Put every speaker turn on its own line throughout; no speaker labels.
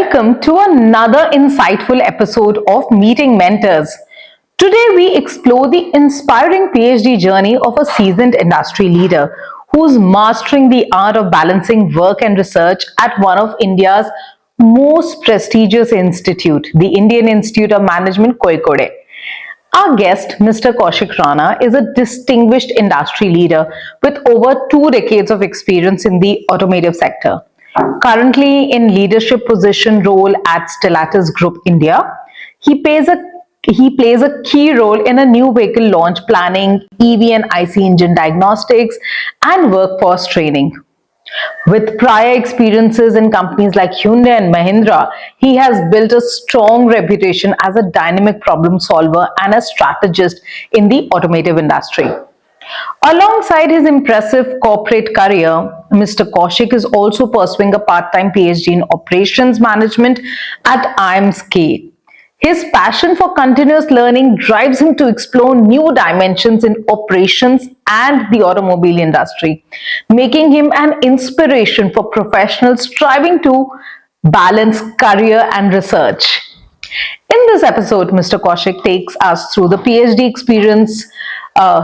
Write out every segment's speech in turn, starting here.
Welcome to another insightful episode of Meeting Mentors. Today, we explore the inspiring PhD journey of a seasoned industry leader who's mastering the art of balancing work and research at one of India's most prestigious institute, the Indian Institute of Management, Kozhikode. Our guest, Mr. Kaushik Rana, is a distinguished industry leader with over 2 decades of experience in the automotive sector. Currently in leadership position role at Stellantis Group India, he plays a key role in a new vehicle launch planning, EV and IC engine diagnostics, and workforce training. With prior experiences in companies like Hyundai and Mahindra, he has built a strong reputation as a dynamic problem solver and a strategist in the automotive industry. Alongside his impressive corporate career, Mr. Kaushik is also pursuing a part-time PhD in operations management at IIMs. His passion for continuous learning drives him to explore new dimensions in operations and the automobile industry, making him an inspiration for professionals striving to balance career and research. In this episode, Mr. Kaushik takes us through the PhD experience,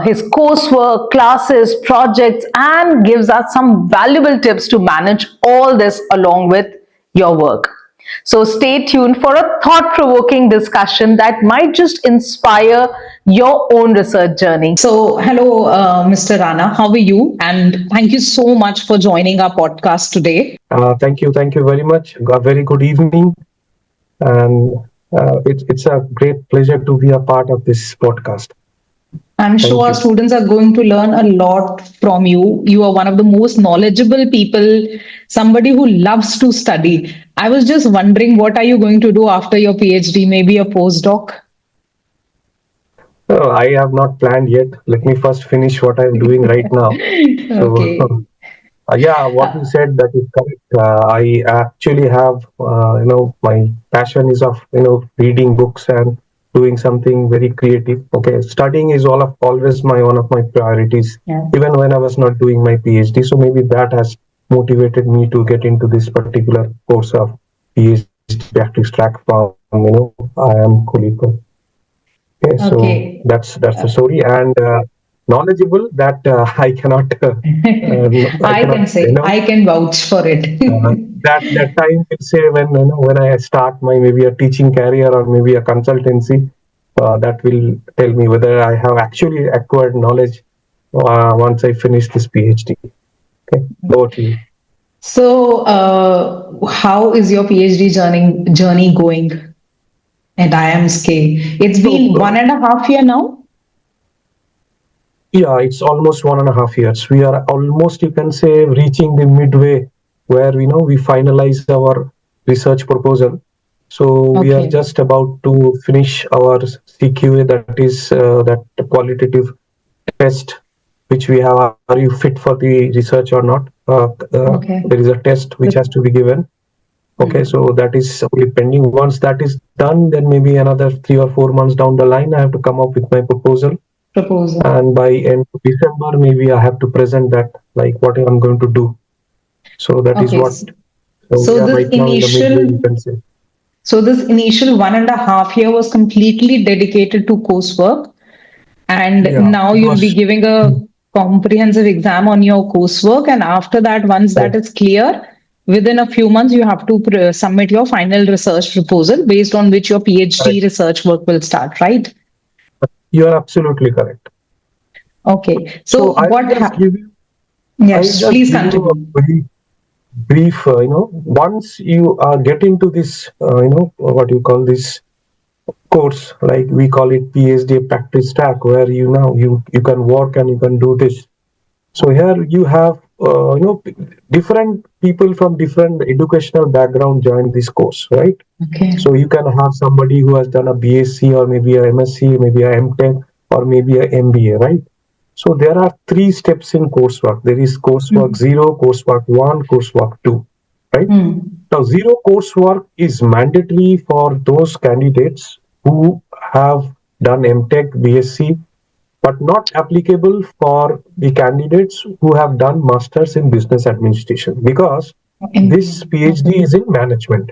his coursework, classes, projects, and gives us some valuable tips to manage all this along with your work. So stay tuned for a thought-provoking discussion that might just inspire your own research journey. So, hello, Mr. Rana. How are you? And thank you so much for joining our podcast today.
Thank you very much. A very good evening, and it's a great pleasure to be a part of this podcast.
I'm sure our students are going to learn a lot from you. You are one of the most knowledgeable people, somebody who loves to study. I was just wondering, what are you going to do after your PhD? Maybe a postdoc?
I have not planned yet. Let me first finish what I'm doing right now.
Okay.
So, yeah, what you said, that is correct. I actually have, my passion is of, reading books and doing something very creative. Okay, studying is always one of my priorities,
Yeah.
even when I was not doing my PhD. So maybe that has motivated me to get into this particular course of PhD practice track from, IIM Kozhikode. Okay, so
Okay.
that's the story, and knowledgeable that I cannot.
I can say, I can vouch for it.
That time will say when I start my maybe a teaching career or maybe a consultancy, that will tell me whether I have actually acquired knowledge once I finish this PhD. Okay, over to you.
So, how is your PhD journey going at IIMs? It's been 1.5 years now.
Yeah, it's almost 1.5 years. We are almost, you can say, reaching the midway where we finalize our research proposal. So we are
Okay.
just about to finish our CQA, that is that qualitative test which we have. Are you fit for the research or not?
Okay.
There is a test which has to be given. Okay, so that is only pending. Once that is done, then maybe another 3 or 4 months down the line, I have to come up with my proposal. And by end of December, maybe I have to present that, like what I'm going to do. So that is
Okay.
what.
So
we are
this
right now in the midway,
initial
you can say.
So this initial 1.5 year was completely dedicated to coursework, and
Yeah,
now
it
you'll be
was.
giving a comprehensive exam on your coursework, and after that, once that
Correct.
is clear, within a few months, you have to submit your final research proposal based on which your PhD
Correct.
research work will start, right?
You are absolutely correct.
Okay.
So
So
I will
what?
just give you. I will
Yes,
just
please
give you a
continue.
very brief. Once you are getting to this, what you call this course, like we call it PhD practice track, where you can work and you can do this. So here you have different people from different educational background join this course, right?
Okay.
So you can have somebody who has done a BSc or maybe a MSc, maybe a MTech or maybe a MBA, right? So there are 3 steps in coursework. There is coursework 0, coursework 1, coursework 2, right? Now, 0 coursework is mandatory for those candidates who have done MTech, BSc, but not applicable for the candidates who have done masters in business administration, because this PhD is in management.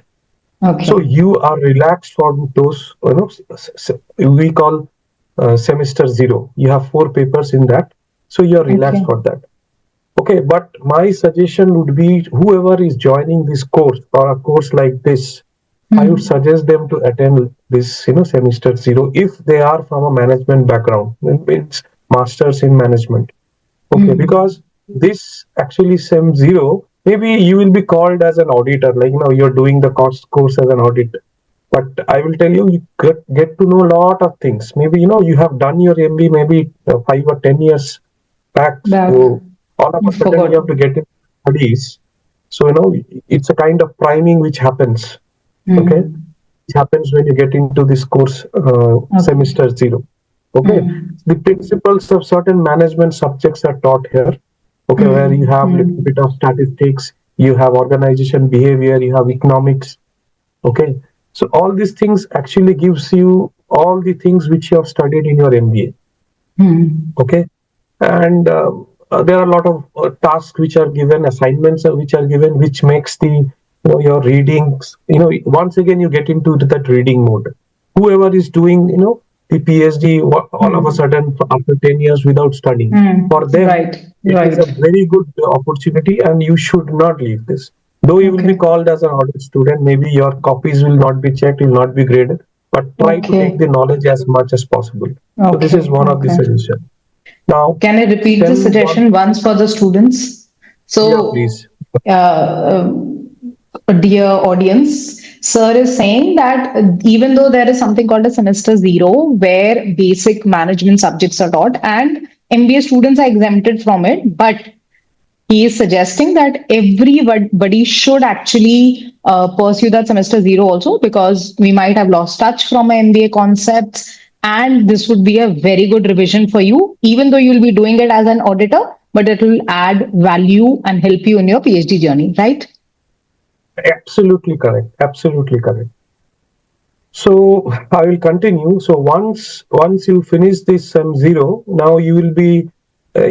So
Okay.
you are relaxed for those, we call semester zero. You have 4 papers in that, so you are relaxed
Okay.
for that. Okay, but my suggestion would be whoever is joining this course or a course like this, I would
Hmm.
suggest them to attend this, semester zero if they are from a management background. It means masters in management. Okay,
Hmm.
because this actually sem zero, maybe you will be called as an auditor, like you're doing the course as an auditor. But I will tell you, you get to know a lot of things. Maybe you have done your MB maybe 5 or 10 years back.
Back.
So all of a sudden you
Forgot.
have to get into studies. So it's a kind of priming which happens. Okay,
Hmm.
it happens when you get into this course
Okay.
semester zero. Okay,
Hmm.
the principles of certain management subjects are taught here. Okay, where you
Hmm.
have little
Hmm.
bit of statistics, you have organization behavior, you have economics. Okay, so all these things actually gives you all the things which you have studied in your MBA.
Hmm.
Okay, and there are a lot of tasks which are given, assignments which are given, which makes the your readings. Once again you get into that reading mode. Whoever is doing the PhD all of a
Hmm.
sudden after 10 years without studying,
Hmm.
for them
Right.
it is a
Right.
very good opportunity, and you should not leave this. Though you will be
Okay.
called as an audit student, maybe your copies will not be checked, will not be graded, but try to take
Okay.
the knowledge as much as possible. So this is
Okay.
one of the
Okay.
suggestions. Now,
Can I repeat the
STEM one,
suggestion once for the students?
yeah,
So,
please.
uh, dear audience, Sir is saying that even though there is something called a semester zero, where basic management subjects are taught and MBA students are exempted from it, but he is suggesting that everybody should actually pursue that semester zero also, because we might have lost touch from MBA concepts, and this would be a very good revision for you, even though you'll be doing it as an auditor, but it will add value and help you in your PhD journey, right?
Absolutely correct. Absolutely correct. So I will continue. So once you finish this SEM zero, now you will be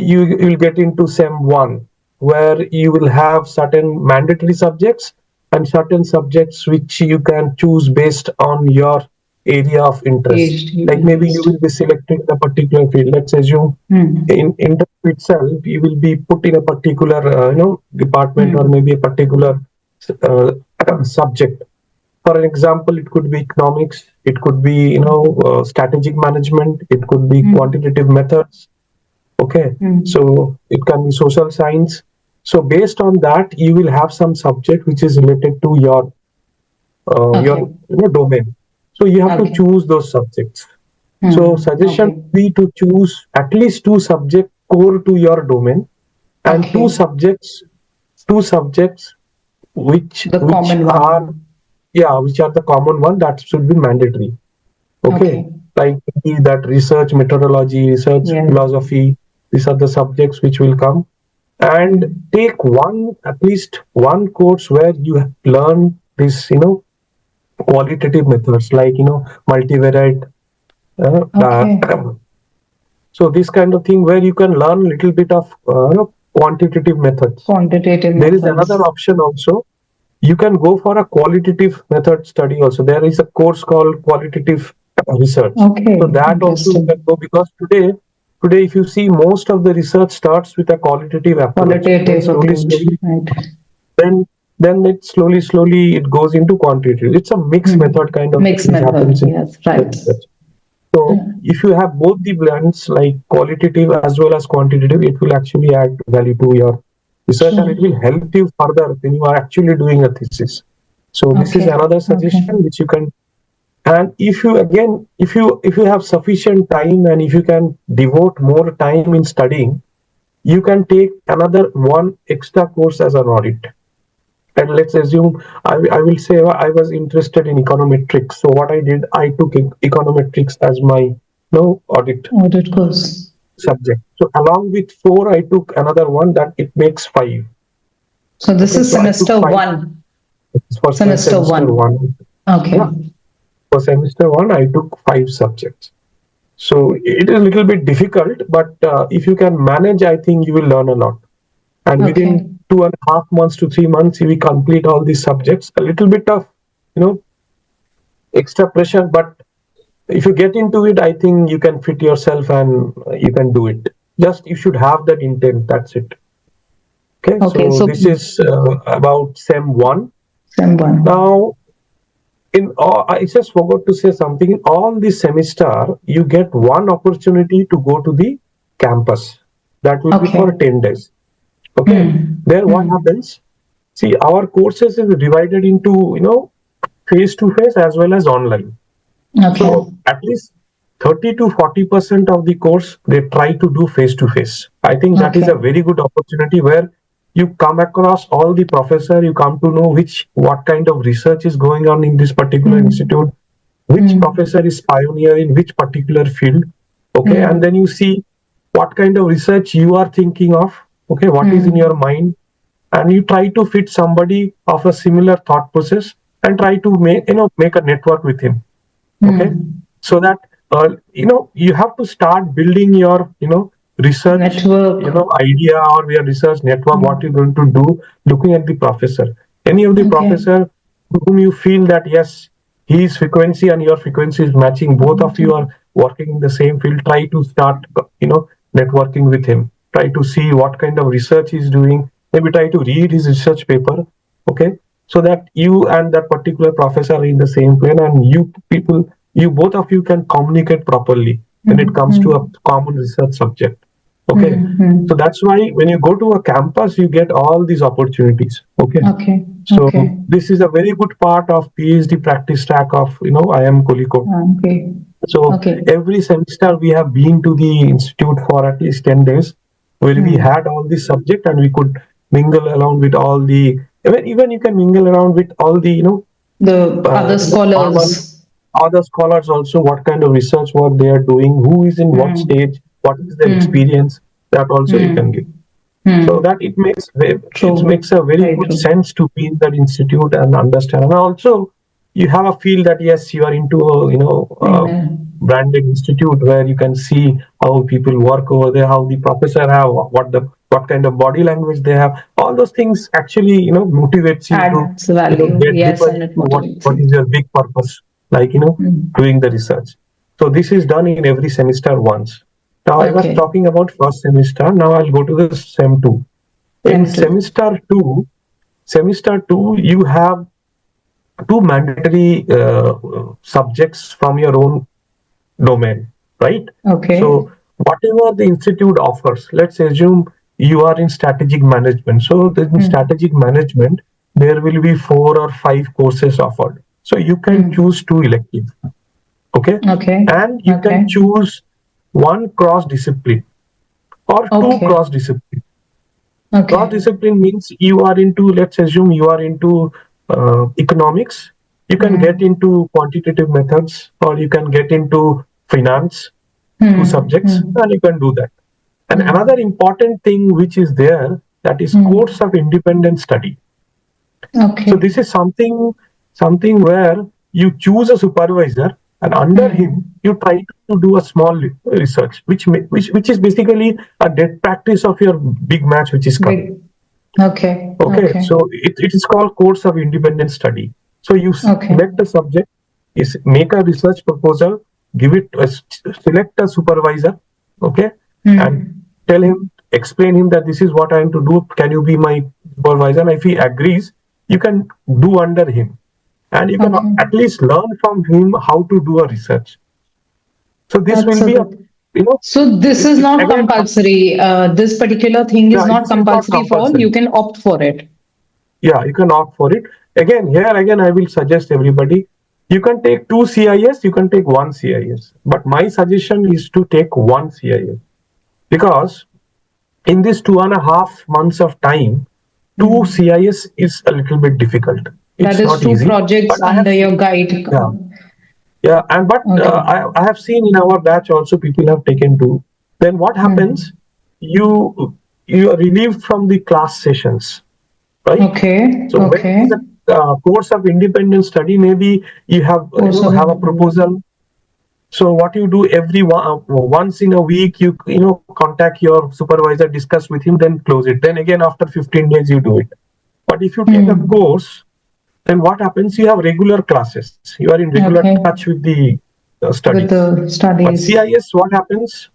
you will get into SEM one, where you will have certain mandatory subjects and certain subjects which you can choose based on your area of interest.
PhD
Like maybe you
interest.
will be selected in a particular field. Let's assume
Hmm.
in industry itself, you will be put in a particular department, or
Hmm.
maybe a particular uh, subject. For an example, it could be economics, it could be strategic management, it could be
Hmm.
quantitative methods. Okay,
Hmm.
so it can be social science. So based on that, you will have some subject which is related to your
Okay.
domain. So you have to
Okay.
choose those subjects. So
Hmm.
suggestion
Okay.
would be to choose at least two subjects core to your domain, and
Okay.
two subjects which
The
which
common
are,
one.
yeah, which are the common one that should be mandatory. Okay,
Okay.
like that research methodology, research
Yes.
philosophy, these are the subjects which will come. And
Hmm.
take at least one course where you learn this qualitative methods, like multivariate,
Okay.
so this kind of thing where you can learn a little bit of quantitative methods.
Quantitative
There is another
methods.
option also. You can go for a qualitative method study also. There is a course called qualitative research. So
Okay.
that also you can
Interesting.
go, because today if you see, most of the research starts with a qualitative approach, then
Qualitative
slowly
approach.
slowly
Right.
then it slowly it goes into quantitative. It's a mixed
Hmm.
method kind of
Mixed
things
method.
happens in
Yes. Right.
research. So
Yeah.
if you have both the blends, like qualitative as well as quantitative, it will actually add value to your research, and it
True.
will help you further when you are actually doing a thesis. So this is
Okay.
another
Okay.
suggestion which you can. And if you have sufficient time, and if you can devote more time in studying, you can take another one extra course as an audit. And let's assume I will say I was interested in econometrics. So what I did, I took econometrics as my no audit
Audit course.
subject. So along with four, I took another one, that it makes five.
So this
Okay,
is
so I took
semester
five
one.
for
Semester
semester
one.
one.
Okay.
Yeah, for semester one, I took five subjects. So it is a little bit difficult, but if you can manage, I think you will learn a lot. And
Okay.
within 2.5 months to 3 months, you will complete all these subjects. A little bit of extra pressure, but if you get into it, I think you can fit yourself and you can do it. Just you should have that intent. That's it. Okay,
Okay,
so
so
this is about SEM 1.
SEM 1.
Now, in all, I just forgot to say something. In all this semester, you get one opportunity to go to the campus. That will be for
Okay.
10 days. Okay, there what happens? See, our courses is divided into, face to face as well as online.
Okay.
So at least 30 to 40% of the course they try to do face to face. I think that is
Okay.
a very good opportunity where you come across all the professor, you come to know what kind of research is going on in this particular institute, which professor is pioneer in which particular field. Okay, and then you see what kind of research you are thinking of. Okay, what is in your mind, and you try to fit somebody of a similar thought process and try to make a network with him. Okay, so that you have to start building your research
Network.
idea or your research network, what you're going to do, looking at the professor, any of the
Okay.
professor whom you feel that yes, his frequency and your frequency is matching, both of you are working in the same field, try to start networking with him, try to see what kind of research he's doing, maybe try to read his research paper. Okay, so that you and that particular professor are in the same plane, and you both of you can communicate properly when it comes to a common research subject. Okay, so that's why when you go to a campus you get all these opportunities. Okay,
Okay.
so
Okay.
this is a very good part of PhD practice track of IIM Kozhikode.
Okay.
So
Okay.
every semester we have been to the institute for at least 10 days where we had all the subject and we could mingle around with all the, even you can mingle around with all the
The other
normal
scholars.
other scholars also, what kind of research work they are doing, who is in what stage, what is their experience, that also you can give. So that it
True.
makes a very
Very
good
true.
sense to be in that institute and understand. And also, you have a feel that yes, you are into a
Amen.
branded institute where you can see how people work over there, how the professor have, what kind of body language they have. All those things actually motivates you to
Adds value.
get
Yes,
deeper
and it
into
motivates
what
you.
is your big purpose, like doing the research. So this is done in every semester once. Now I was
Okay.
talking about first semester. Now I'll go to the sem two. In
Them too.
semester two, you have two mandatory subjects from your own domain, right?
Okay.
So whatever the institute offers, let's assume you are in strategic management. So in strategic management, there will be 4 or 5 courses offered. So you can choose 2 electives, okay?
Okay.
And you can
Okay.
choose one cross discipline or two
Okay.
cross discipline. Cross
Okay.
discipline means you are into, let's assume you are into economics, you can get into quantitative methods or you can get into finance, 2 subjects, and you can do that. And another important thing which is there, that is course of independent study. So
Okay.
this is something where you choose a supervisor and under him you try to do a small research, which is basically a dead practice of your big match which is coming.
Big. Okay.
Okay,
Okay.
so it is called course of independent study. So you
Okay.
select a subject, is make a research proposal, give it, select a supervisor, okay, and tell him, explain him that this is what I am to do. Can you be my supervisor? And if he agrees, you can do under him, and you can
Okay.
at least learn from him how to do a research. So this
That's
will
so
be a,
good.
you know,
So this is
it
not
again,
compulsory. This particular thing is
yeah,
not
this is not
compulsory for all. You
compulsory.
can opt for it.
Yeah, you can opt for it. Again, I will suggest everybody, you can take 2 CIS, you can take 1 CIS. But my suggestion is to take 1 CIS because in this 2.5 months of time, 2 CIS is a little bit difficult.
That
It's
is
not
two
easy.
projects
But I have
under
seen,
your guide.
yeah, yeah, and but
Okay.
I have seen in our batch also people have taken 2. Then what happens? You are relieved from the class sessions, right?
Okay.
So when it is
Okay.
a course of independent study, maybe you have
Course of
have a proposal. So what you do once in a week, you contact your supervisor, discuss with him, then close it. Then again after 15 days you do it. But if you take a course, then what happens? You have regular classes. You are in regular touch with the studies.
With the
But
studies.
CIS, what happens?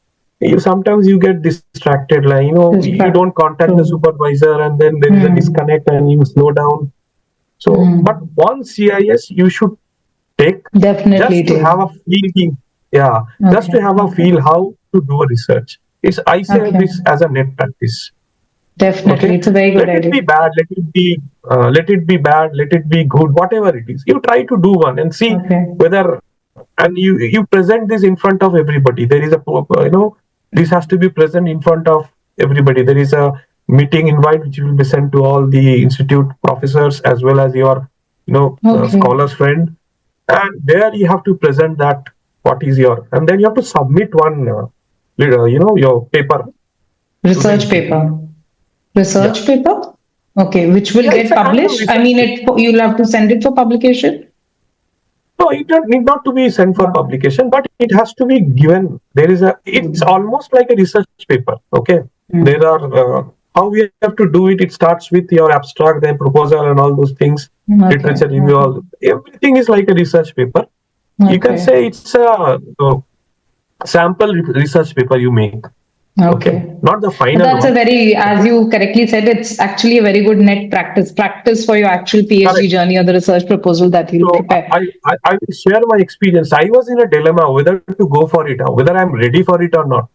Sometimes you get distracted. Like you don't contact the supervisor, and then there is a disconnect, and you slow down. So, but one CIS you should take
Definitely
just to have a feel. Yeah, just to have a feel how to do a research. I say this as a net practice.
Definitely, it's a very good
Let it be bad, let it be bad, let it be good, whatever it is. You try to do one and see whether, and you present this in front of everybody. There is a this has to be present in front of everybody. There is a meeting invite which will be sent to all the institute professors as well as your scholars friend, and there you have to present that what is your, and then you have to submit one your paper,
research paper. Research paper? Okay, which will get published? I mean, you'll have to send it for publication?
No, it need not to be sent for publication, but it has to be given. It's almost like a research paper. Okay, there are how we have to do it. It starts with your abstract, then proposal, and all those things. Literature review, all everything is like a research paper. You can say it's a sample research paper you make. Okay. Not the final.
That's a very, as you correctly said, it's actually a very good net practice for your actual PhD journey or the research proposal that you'll prepare.
I will share my experience. I was in a dilemma whether to go for it, whether I'm ready for it or not.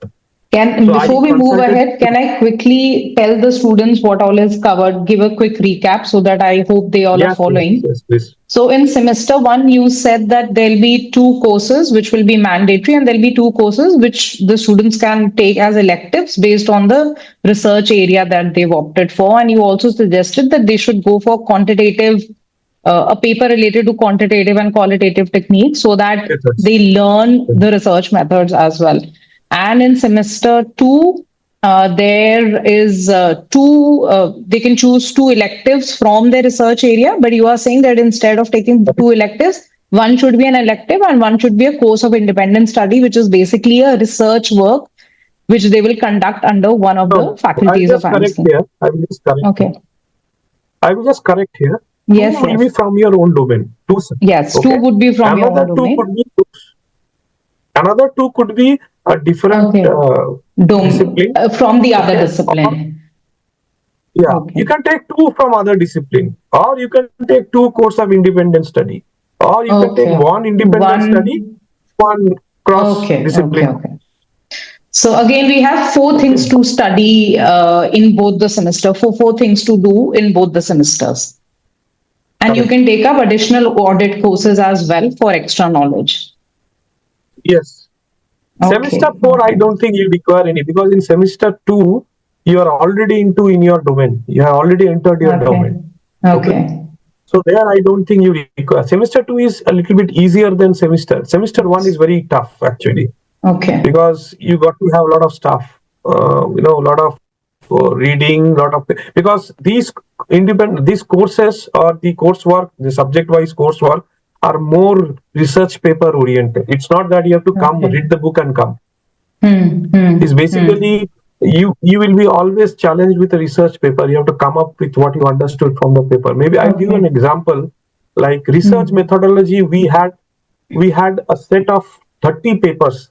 Before we move ahead, can I quickly tell the students what all is covered? Give a quick recap so that I hope they all are following.
Yes, please.
So in semester 1, you said that there'll be 2 courses which will be mandatory, and there'll be 2 courses which the students can take as electives based on the research area that they've opted for. And you also suggested that they should go for quantitative, a paper related to quantitative and qualitative techniques so that they learn the research methods as well. And in semester 2, there is they can choose 2 electives from their research area, but you are saying that instead of taking 2 electives, one should be an elective and one should be a course of independent study, which is basically a research work which they will conduct under one of the faculties of IIMs.
I will just correct.
Okay.
I will just correct here.
Yes.
2 will be from your own domain. 2.
Yes, 2 would be from your own domain.
Another 2 could be a different discipline
from the other discipline.
You can take 2 from other discipline, or you can take 2 course of independent study, or you can take 1 independent study, 1 cross discipline.
So again, we have 4 things to study in both the semester, 4 things to do in both the semesters. And you can take up additional audit courses as well for extra knowledge.
Yes. Semester 4, I don't think you require any, because in semester 2, you are already in your domain. You have already entered your domain. So there, I don't think you require. Semester 2 is a little bit easier than semester. Semester 1 is very tough, actually. Because you got to have a lot of stuff, a lot of reading, because these courses or the coursework, the subject-wise coursework, are more research paper oriented. It's not that you have to come read the book and come. It's basically you will be always challenged with a research paper. You have to come up with what you understood from the paper. Maybe I'll give you an example. Like research methodology, we had a set of 30 papers.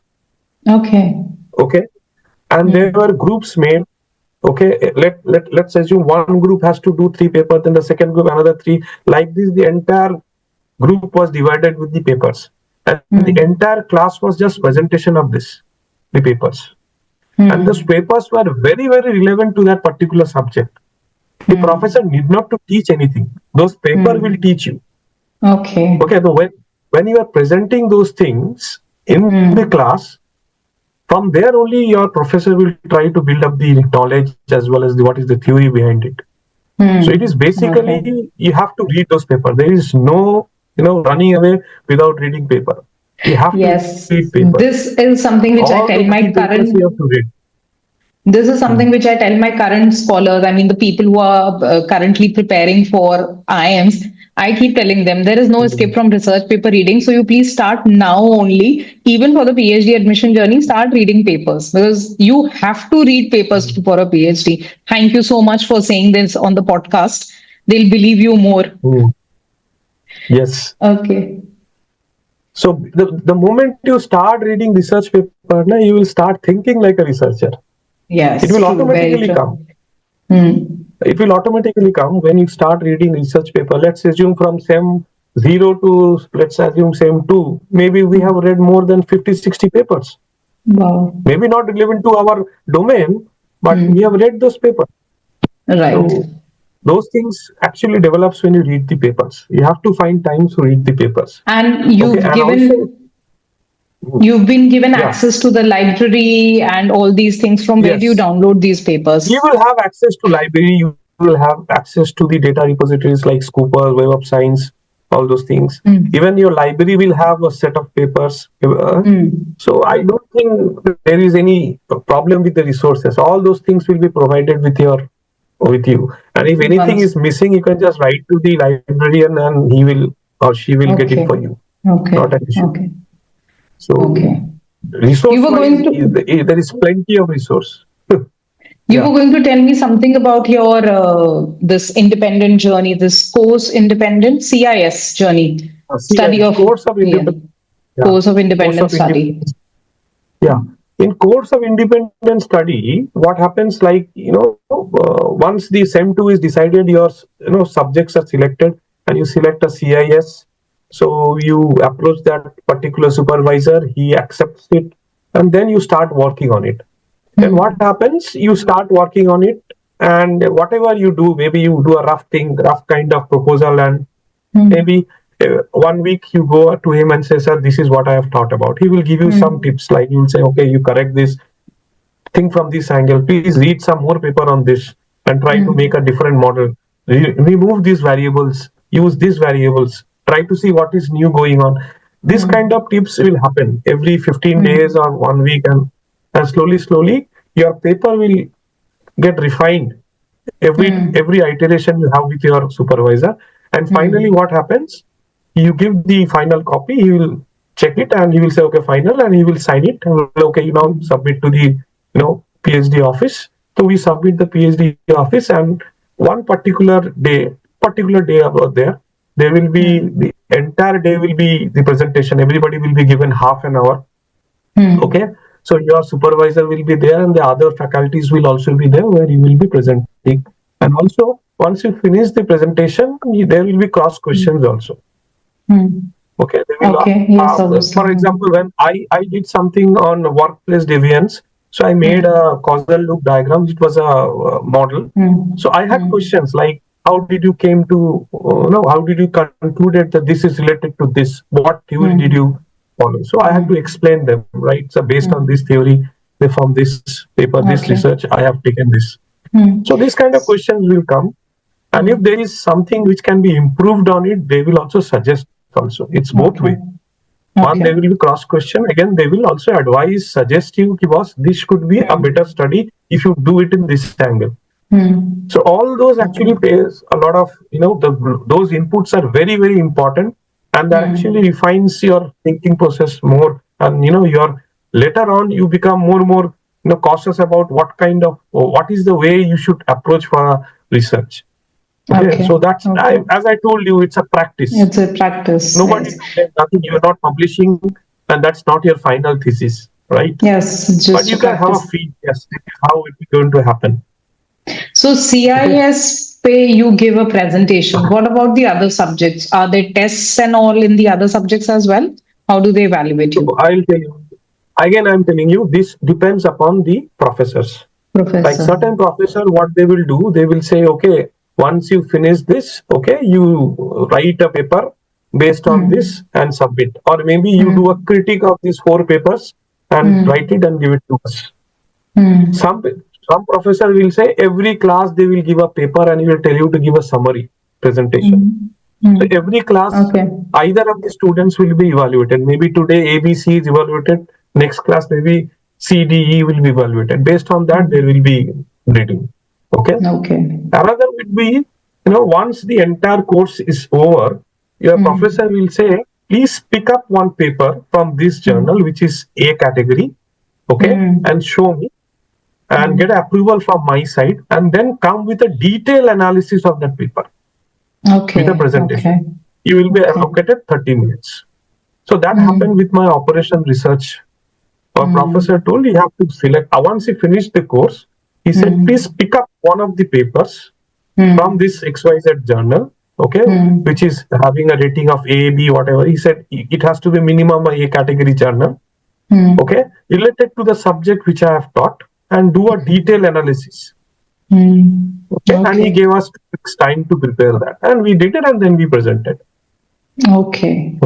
And there were groups made. Let's assume one group has to do 3 papers, then the second group another 3. Like this, the entire group was divided with the papers, and the entire class was just presentation of the papers. And those papers were very, very relevant to that particular subject. The professor need not to teach anything. Those papers will teach you. So when you are presenting those things in the class, from there only your professor will try to build up the knowledge as well as what is the theory behind it. So it is basically you have to read those papers. There is no running away without reading paper. You have to read paper.
This is something which I tell my current. This is something which I tell my current scholars. I mean, the people who are currently preparing for IIMs. I keep telling them there is no escape from research paper reading. So you please start now only. Even for the PhD admission journey, start reading papers, because you have to read papers for a PhD. Thank you so much for saying this on the podcast. They'll believe you more.
Yes.
Okay.
So the moment you start reading research paper, na, you will start thinking like a researcher. It
Yes,
will
true, very
automatically
true.
come.
Hmm.
It will automatically come when you start reading research paper. Let's assume from SEM 0 to, let's assume SEM 2, maybe we have read more than 50, 60 papers.
Wow.
Maybe not relevant to our domain, but we have read those papers.
Right.
So those things actually develops when you read the papers. You have to find time to read the papers.
And
Okay, and also,
you've been given
yeah,
access to the library and all these things. From where do you
yes,
download these
you
papers?
will have access to library. You will have access to the data repositories like Scooper, Web of Science, all those things.
Hmm.
Even your library will have a set of papers.
Hmm.
So I don't think there is any problem with the resources. All those things will be provided with you. And if anything is
Once.
missing, you can just write to the librarian, and he will or she will get it
Okay.
for you. Not
Okay.
an issue.
Okay.
So
Okay. You
resource
were
wise,
going to
there is plenty of resource.
you
Yeah.
were going to tell me something about your this independent journey, this course independent CIS journey, study
CIS,
of
course of
yeah,
independent. Yeah.
course of
Course
independent
of
study.
independent. Yeah. In course of independent study, what happens, like, once the SEM 2 is decided, your subjects are selected, and you select a CIS. So you approach that particular supervisor, he accepts it, and then you start working on it. Then what
Hmm.
happens? You start working on it, and whatever you do, maybe you do a rough kind of proposal, and
Hmm.
maybe 1 week you go to him and say, sir, this is what I have thought about. He will give you some
Hmm.
tips, like he will say, okay, you correct this, think from this angle, please read some more paper on this and try to make a
Hmm.
different model. Remove these variables, use these variables, try to see what is new going on. This kind
Hmm.
of tips will happen every 15 days
Hmm.
or 1 week, and slowly your paper will get refined. Every
Hmm.
iteration you have with your supervisor, and finally
Hmm.
what happens, you give the final copy, he will check it, and he will say okay, final, and he will sign it, and will, okay, you now submit to the PhD office. So we submit the PhD office, and one particular day about there will be,
Hmm.
the entire day will be the presentation. Everybody will be given half an hour. Okay,
Hmm.
so your supervisor will be there, and the other faculties will also be there, where you will be presenting. And also, once you finish the presentation, there will be cross questions
Hmm.
also.
Hmm.
Okay, they will
Okay. Yes,
for
obviously.
example, when I did something on workplace deviance, so I made
Hmm.
a causal loop diagram. It was a model. So
Hmm.
I had
Hmm.
questions like, how did you came to no, how did you concluded that this is related to this? What theory did
Hmm.
you follow? So I had to
Hmm.
explain them, right? So based on this
Hmm.
theory, from this paper, this
Okay.
research, I have taken this.
Hmm.
So these kind of questions will come, and if there
Hmm.
is something which can be improved on it, they will also suggest also. It's both way.
Okay.
One, they will
Okay.
be cross question. Again, they will also advise, suggest you, ki, boss, this could be a better
Hmm.
study if you do it in this angle. So
Hmm.
all those
Okay.
actually plays a lot of, those inputs are very, very important, and that actually
Hmm.
refines your thinking process more. And your later on you become more cautious about what is the way you should approach for research. Okay,
Okay.
so that's,
Okay.
as I told you, it's a practice.
It's a practice.
Nobody
Yes.
to blame, nothing. You're not publishing, and that's not your final thesis, right?
Yes. It's
But
just
you
a
can have a
practice.
feel. Yes, this is how it is going to happen.
So
Okay.
CIS pay you give a presentation. What about the other subjects? Are there tests and all in the other subjects as well? How do they evaluate
So
you?
I'll tell you again. I'm telling you, this depends upon the professors. Like
Professor.
certain professor, what they will do, they will say, okay, once you finish this, okay, you write a paper based on this
Hmm.
and submit, or maybe you do a
Hmm.
critique of these 4 papers and write
Hmm.
it and give it to us.
Hmm.
Some professor will say every class they will give a paper and he will tell you to give a summary presentation.
Hmm.
So
Hmm.
every class,
Okay.
either of the students will be evaluated. Maybe today ABC is evaluated. Next class maybe CDE will be evaluated. Based on that, there will
Hmm.
be grading. Okay.
Okay.
Another would be, once the entire course is over, your professor
Hmm.
will say, please pick up one paper from this journal,
Hmm.
which is A category, okay, and
Hmm.
show me, and get
Hmm.
approval from my side, and then come with a detailed analysis of that paper with a
Okay.
presentation.
Okay.
you will be allocated 30 minutes. So that happened with my operation research. Our professor told you have to select. Once he finished the course, he said, please pick up one of the papers from this XYZ journal, okay, which is having a rating of A, B, whatever. He said it has to be minimum A category journal, okay, related to the subject which I have taught, and do a detailed analysis. Okay, and he gave us 2 weeks time to prepare that, and we did it, and then we presented.
Okay.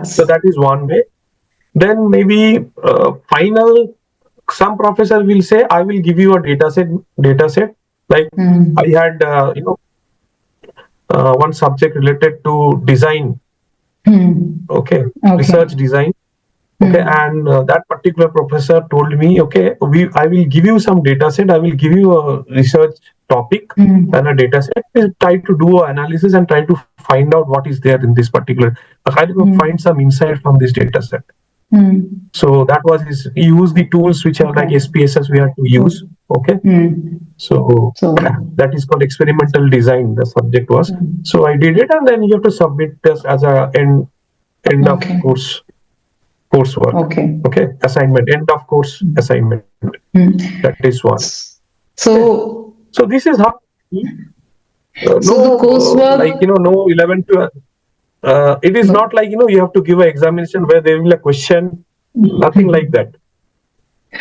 So that is one way. Then maybe final. Some professor will say, I will give you a data set. Like I had, one subject related to design. Okay. Research design. Okay, and that particular professor told me, okay, I will give you some data set. I will give you a research topic and a data set. Please try to do an analysis and try to find out what is there in this particular. Try to find some insight from this data set. So that was he used the tools which are like SPSS we have to use. Okay. So that is called experimental design. The subject was. So I did it, and then you have to submit this as a end of coursework. Okay. Assignment. End of course assignment. That is one. So this is how.
So the coursework,
no 11 to. It is not like you have to give an examination where there will be a question. Nothing like that.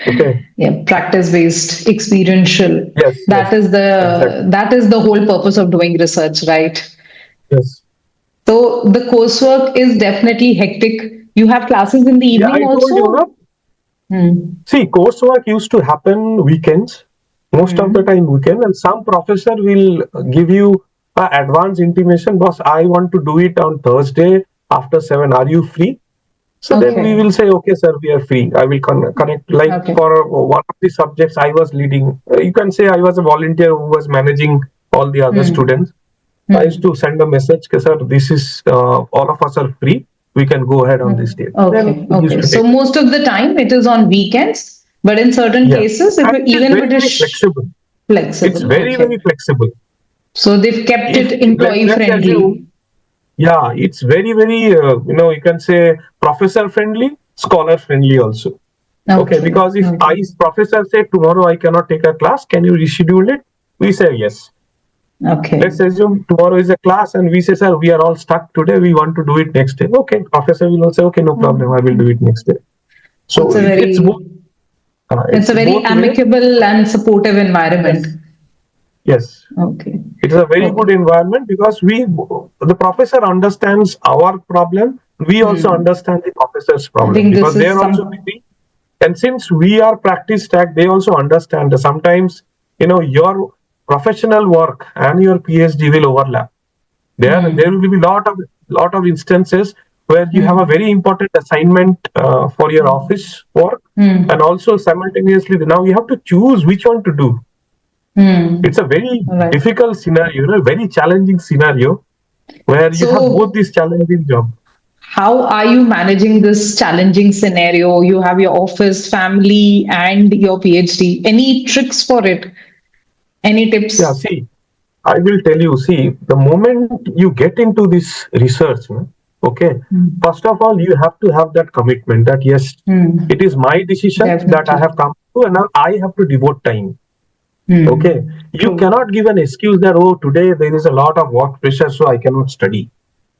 Okay.
Yeah, practice-based, experiential.
Yes.
That is the whole purpose of doing research, right?
Yes.
So the coursework is definitely hectic. You have classes in the evening also?
See, coursework used to happen weekends, most of the time weekend, and some professor will give you an advance intimation, boss, I want to do it on Thursday after 7. Are you free? So then we will say, okay, sir, we are free. I will connect. Like for one of the subjects I was leading, you can say I was a volunteer who was managing all the other students. I used to send a message, sir, this is all of us are free. We can go ahead on this day.
Okay. So most of the time it is on weekends, but in certain cases, even if it is
flexible. It's very flexible.
So they've kept it employee friendly.
Yeah, it's very, you can say professor friendly, scholar friendly also. Okay, because if professor said tomorrow I cannot take a class, can you reschedule it? We say yes.
Okay.
Let's assume tomorrow is a class and we say, sir, we are all stuck today. We want to do it next day. Okay, professor will also say, okay, no problem. I will do it next day. So it's
a very amicable and supportive environment.
Yes.
Okay.
It is a very good environment because the professor understands our problem. We also understand the professor's problem because they are also busy. And since we are practice tag, they also understand that sometimes, your professional work and your PhD will overlap. There will be lot of instances where you have a very important assignment for your office work, and also simultaneously now you have to choose which one to do. It's a very difficult scenario, very challenging scenario where you have both these challenging jobs.
How are you managing this challenging scenario? You have your office, family, and your PhD. Any tricks for it? Any tips?
Yeah, see, I will tell you, the moment you get into this research, okay, first of all, you have to have that commitment that yes, it is my decision that I have come to, and now I have to devote time. Okay, you cannot give an excuse that, oh, today there is a lot of work pressure, so I cannot study.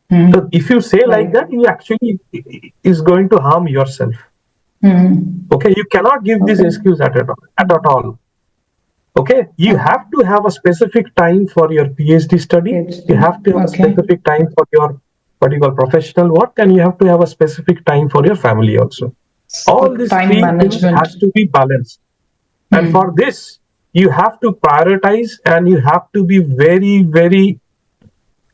So if you say like that, you actually is going to harm yourself. Okay, you cannot give this excuse at all. Okay, you have to have a specific time for your PhD study. You have to have a specific time for your what you call professional work, and you have to have a specific time for your family also. All these three things has to be balanced. And for this, you have to prioritize and you have to be very, very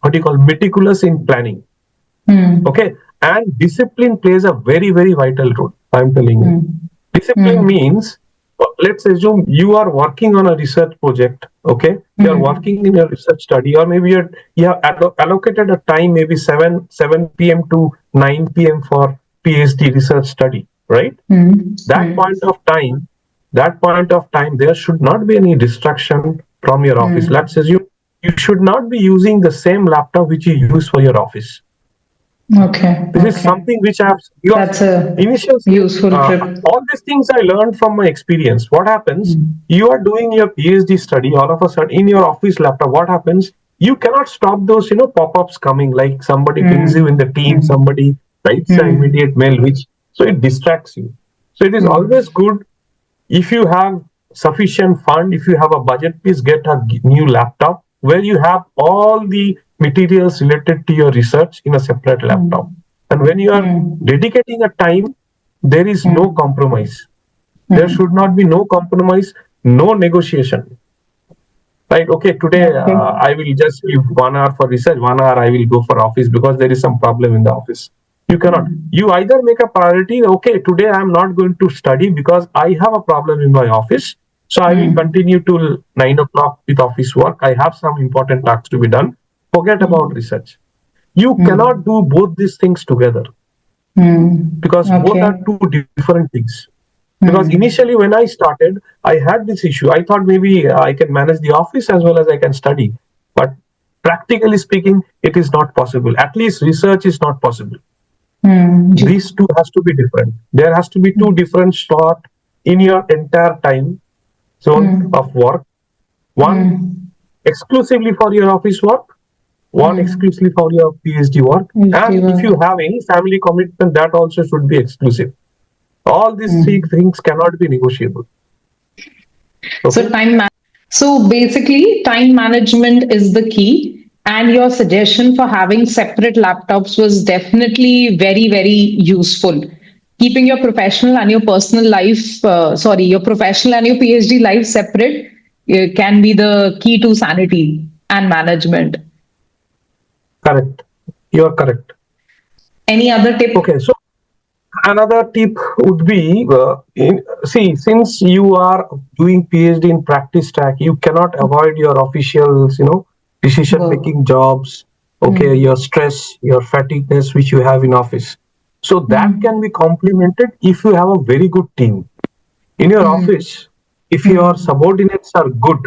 meticulous in planning. Okay, and discipline plays a very, very vital role. I'm telling you. Discipline means, let's assume you are working on a research project. Okay, you are working in a research study, or maybe you have allocated a time, maybe 7 p.m. to 9 p.m. for PhD research study, right? That point of time, there should not be any distraction from your office. Let's assume you should not be using the same laptop which you use for your office.
Okay.
This is something which I have.
That's a
Initial
useful trip.
all these things I learned from my experience. What happens? You are doing your PhD study. All of a sudden, in your office laptop, what happens? You cannot stop those, pop-ups coming. Like somebody pings you in the team, somebody writes an immediate mail, which so it distracts you. So it is always good if you have sufficient fund, if you have a budget, please get a new laptop where you have all the materials related to your research in a separate laptop. And when you are dedicating a time, there is no compromise. There should not be no compromise, no negotiation. Right? Okay, today I will just give 1 hour for research, 1 hour I will go for office because there is some problem in the office. You cannot. You either make a priority, okay, today I am not going to study because I have a problem in my office. So I will continue till 9 o'clock with office work. I have some important tasks to be done. Forget about research. You cannot do both these things together because both are two different things. Because initially, when I started, I had this issue. I thought maybe I can manage the office as well as I can study. But practically speaking, it is not possible. At least research is not possible. These two has to be different. There has to be two different slot in your entire time zone of work. One exclusively for your office work, one exclusively for your PhD work. And if you have any family commitment, that also should be exclusive. All these three things cannot be negotiable.
So so basically, time management is the key, and your suggestion for having separate laptops was definitely very, very useful. Keeping your professional and your personal life, your professional and your PhD life separate can be the key to sanity and management.
Correct. You are correct.
Any other tip?
Okay, so another tip would be since you are doing PhD in practice track, you cannot avoid your officials, decision making jobs, okay, your stress, your fatigueness, which you have in office. So that can be complemented if you have a very good team. In your office, if your subordinates are good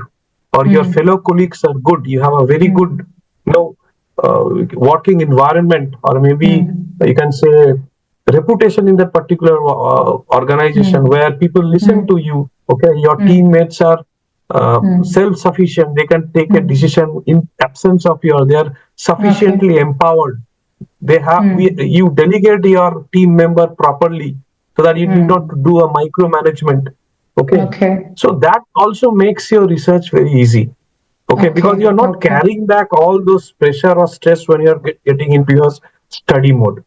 or your fellow colleagues are good, you have a very good, working environment, or maybe you can say reputation in that particular organization where people listen to you. Okay, your teammates are self-sufficient; they can take a decision in absence of your. They are sufficiently empowered. They have you delegate your team member properly so that you need not do a micromanagement. Okay, so that also makes your research very easy. Okay, because you are not carrying back all those pressure or stress when you are getting into your study mode.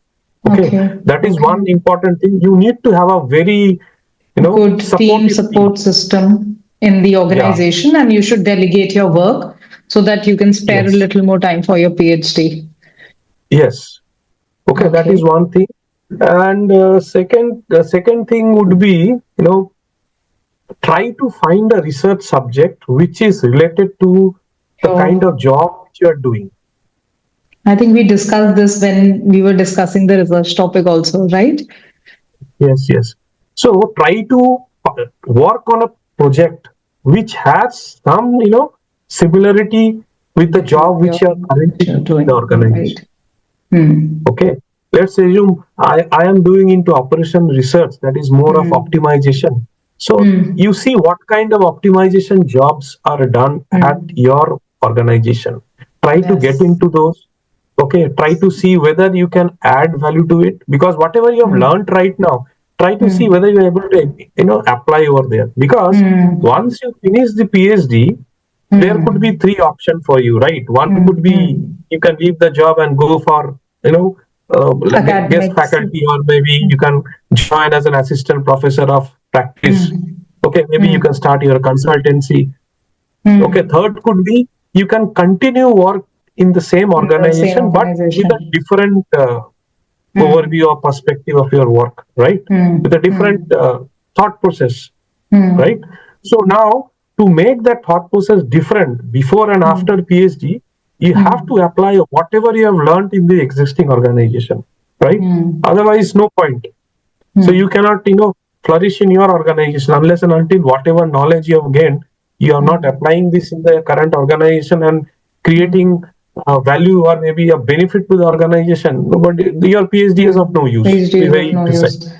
Okay, that is one important thing. You need to have a very
good team support system in the organization, and you should delegate your work so that you can spare a little more time for your PhD.
Yes. Okay, that is one thing. And the second thing would be, try to find a research subject which is related to the kind of job which you are doing.
I think we discussed this when we were discussing the research topic also, right?
Yes. So try to work on a project which has some, similarity with the job which you are currently doing in the organization. Okay, let's assume I am doing into operation research, that is more of optimization. So you see what kind of optimization jobs are done at your organization. Try to get into those. Okay, try to see whether you can add value to it, because whatever you have learned right now, try to see whether you are able to apply over there. Because once you finish the PhD, there could be three options for you, right? One could be you can leave the job and go for guest faculty, or maybe you can join as an assistant professor of practice. Okay, maybe you can start your consultancy. Okay, third could be you can continue work in the same organization, but with a different overview or perspective of your work, right? With a different thought process, right? So now, to make that thought process different before and after PhD, you have to apply whatever you have learned in the existing organization, right? Otherwise, no point. So you cannot, flourish in your organization unless and until whatever knowledge you have gained, you are not applying this in the current organization and creating value or maybe a benefit to the organization, nobody, your PhD is of no use.
PhD
Be
is of
very
no
precise.
use.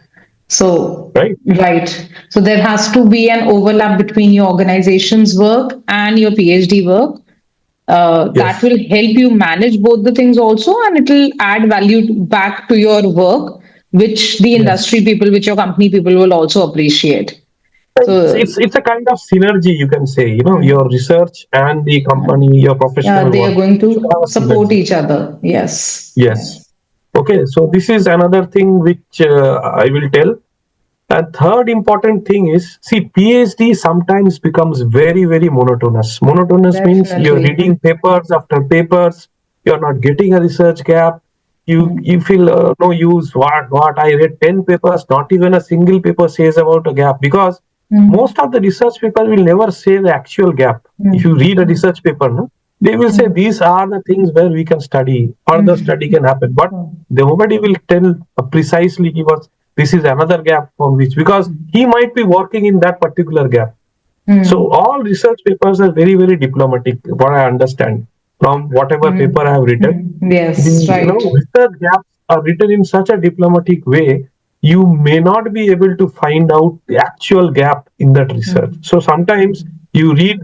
So,
Right.
right. So there has to be an overlap between your organization's work and your PhD work. That
Yes.
will help you manage both the things also, and it will add value back to your work, which the
Yes.
industry people, which your company people will also appreciate. So,
It's a kind of synergy, you can say. You know, your research and the company, your professional
they are
work
going
should
to
have a
support
synergy.
each other. Yes.
Yes.
Yes.
Okay. So this is another thing which I will tell. And third important thing is, see, PhD sometimes becomes very, very monotonous. Monotonous means you're
Definitely.
reading papers after papers. You're not getting a research gap. You feel no use. What? I read 10 papers. Not even a single paper says about a gap, because
Mm.
most of the research papers will never say the actual gap. If you read a
Mm.
research paper, no, they will say
Mm.
these are the things where we can study or the
Mm.
study can happen, but
Mm.
nobody will tell precisely give us this is another gap from which, because he might be working in that particular gap. So
Mm.
all research papers are very, very diplomatic, what I understand from whatever paper I have written. The
Yes, right.
research gaps are written in such a diplomatic way, you may not be able to find out the actual gap in that research.
Mm.
So sometimes you read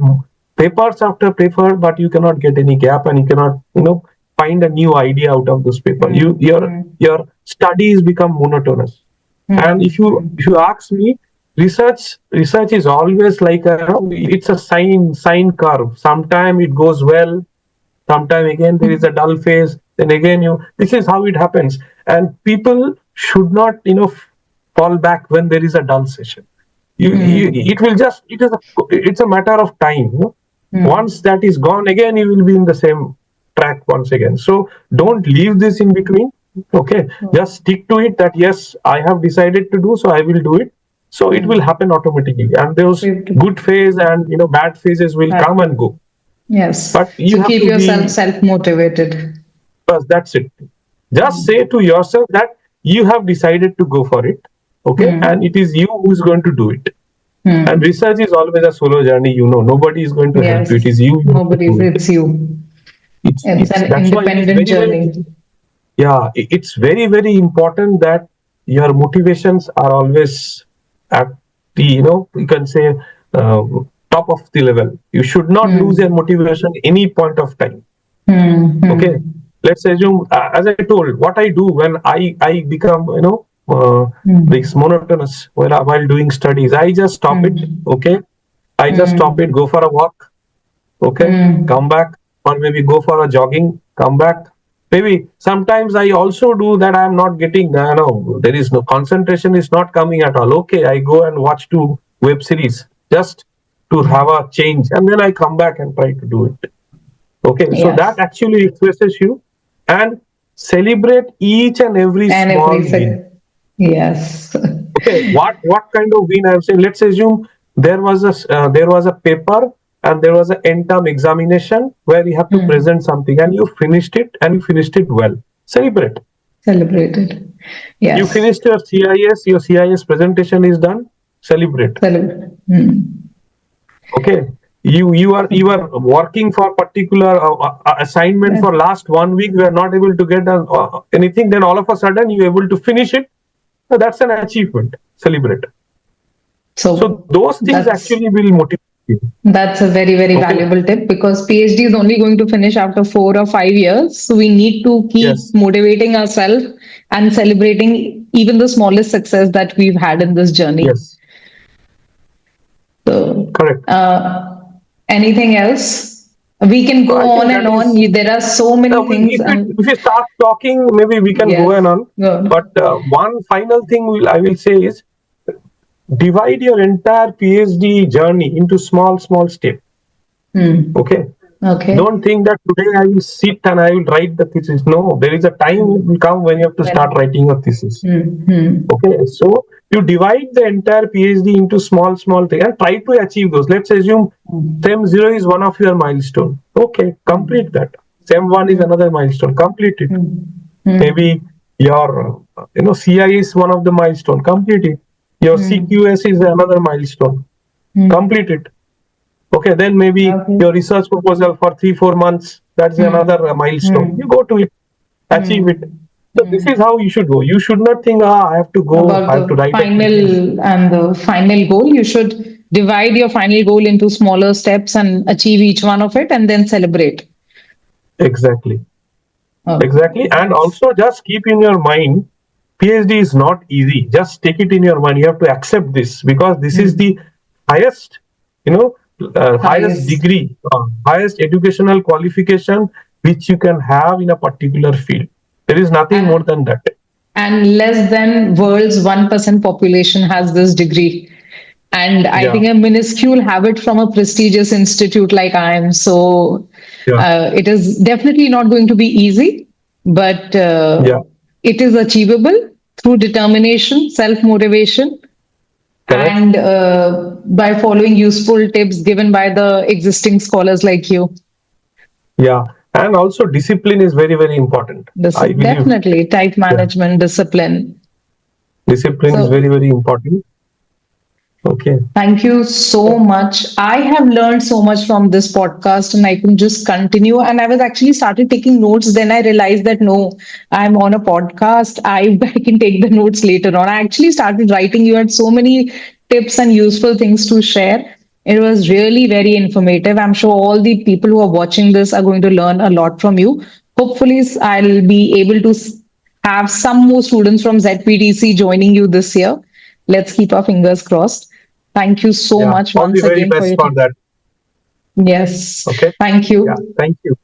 papers after paper, but you cannot get any gap, and you cannot, find a new idea out of those paper. You
Mm. Mm.
your studies become monotonous. And
Mm.
if you ask me, research is always like it's a sine curve. Sometime it goes well, sometime again there is a dull phase, then again this is how it happens. And people should not fall back when there is a dull session. It will just it's a matter of time, once that is gone, again you will be in the same track once again. So don't leave this in between. Okay, just stick to it, that yes, I have decided to do, so I will do it. So it will happen automatically, and those good phase and bad phases will come and go.
Yes.
But you
So
have
keep
to
yourself
be,
self-motivated.
first, that's it. Just say to yourself that you have decided to go for it, okay, and
Mm.
it is you who is going to do it. And
Mm.
research is always a solo journey. Nobody is going to help you. It
Yes.
is you who have to
Nobody's,
do it.
it's you. It's
It's
an
That's why it is
independent
very, very,
journey.
yeah, it's very, very important that your motivations are always at the, you can say, uh, top of the level. You should not lose your
Mm.
motivation any point of time.
Mm.
Okay,
Mm.
let's assume, as I told, what I do when I become this
Mm.
monotonous while doing studies, I just stop it.
Mm.
Okay, I just stop it,
Mm.
go for a walk. Okay, come
Mm.
back, or maybe go for a jogging, come back. Maybe sometimes I also do that. I'm not getting, no, there is no concentration, is not coming at all. Okay, I go and watch 2 web series just to have a change, and then I come back and try to do it. Okay, so that
Yes.
actually expresses you, and celebrate each and every
And
small
every
win.
second. Yes.
Okay, what kind of win I'm saying? Let's assume there was a paper and there was an end term examination where you have to present
Mm.
something, and you finished it, and you finished it well. Celebrate.
Celebrated.
You
Yes.
finished your CIS. Your CIS presentation is done. Celebrate.
Celebrate. Mm.
Okay, you are working for particular assignment
Yes.
for last 1 week, we are not able to get anything, then all of a sudden you are able to finish it. So that's an achievement. Celebrate. So
So
those things
that's
actually will motivate you.
That's a very, very
Okay.
valuable tip because PhD is only going to finish after 4 or 5 years. So we need to keep
Yes.
motivating ourselves and celebrating even the smallest success that we've had in this journey.
Yes.
So,
Correct.
anything else? We can
So
go
I think
on
that
and on.
is,
There are so many things, and
if we start talking, maybe we can go
yes,
and on.
good.
But one final thing I will say is, divide your entire PhD journey into small steps.
Hmm.
Okay.
Okay.
Don't think that today I will sit and I will write the thesis. No, there is a time will come when you have to start
Well,
writing a thesis.
hmm.
Okay, so you divide the entire PhD into small things and try to achieve those. Let's assume
Hmm.
SEM 0 is one of your milestone. Okay, complete
Hmm.
that. SEM 1 is
Hmm.
another milestone. Complete it.
Hmm. Hmm.
Maybe your CI is one of the milestone. Complete it. Your
Hmm.
CQS is another milestone.
Hmm.
Complete it. Okay, then maybe
Okay.
your research proposal for 3-4 months. That's another milestone. You go to it, achieve it. So this is how you should go. You should not think, I have to go,
About
I have to
the
write a thesis.
final and the final goal, you should divide your final goal into smaller steps and achieve each one of it and then celebrate.
Exactly.
Okay.
Exactly. And also just keep in your mind, PhD is not easy. Just take it in your mind. You have to accept this because this is the highest, highest
Highest.
degree, highest educational qualification which you can have in a particular field. There is nothing more
And
than that.
and less than world's 1% population has this degree. And I
Yeah.
think a minuscule have it from a prestigious institute like IIM. So
Yeah.
it is definitely not going to be easy, but
Yeah.
it is achievable through determination, self motivation,
Correct.
and by following useful tips given by the existing scholars like you.
Yeah. And also discipline is very, very important.
This
I believe,
definitely time
yeah,
management, discipline.
discipline is
So
very, very important. Okay.
thank you so much. I have learned so much from this podcast and I can just continue. And I was actually started taking notes. Then I realized that no, I'm on a podcast. I can take the notes later on. I actually started writing. You had so many tips and useful things to share. It was really very informative. I'm sure all the people who are watching this are going to learn a lot from you. Hopefully, I'll be able to have some more students from ZPDC joining you this year. Let's keep our fingers crossed. Thank you so
Yeah.
much
All the
once
very
again for
best
your
for
time.
that.
Yes,
Okay.
thank
Yeah.
you.
Thank you.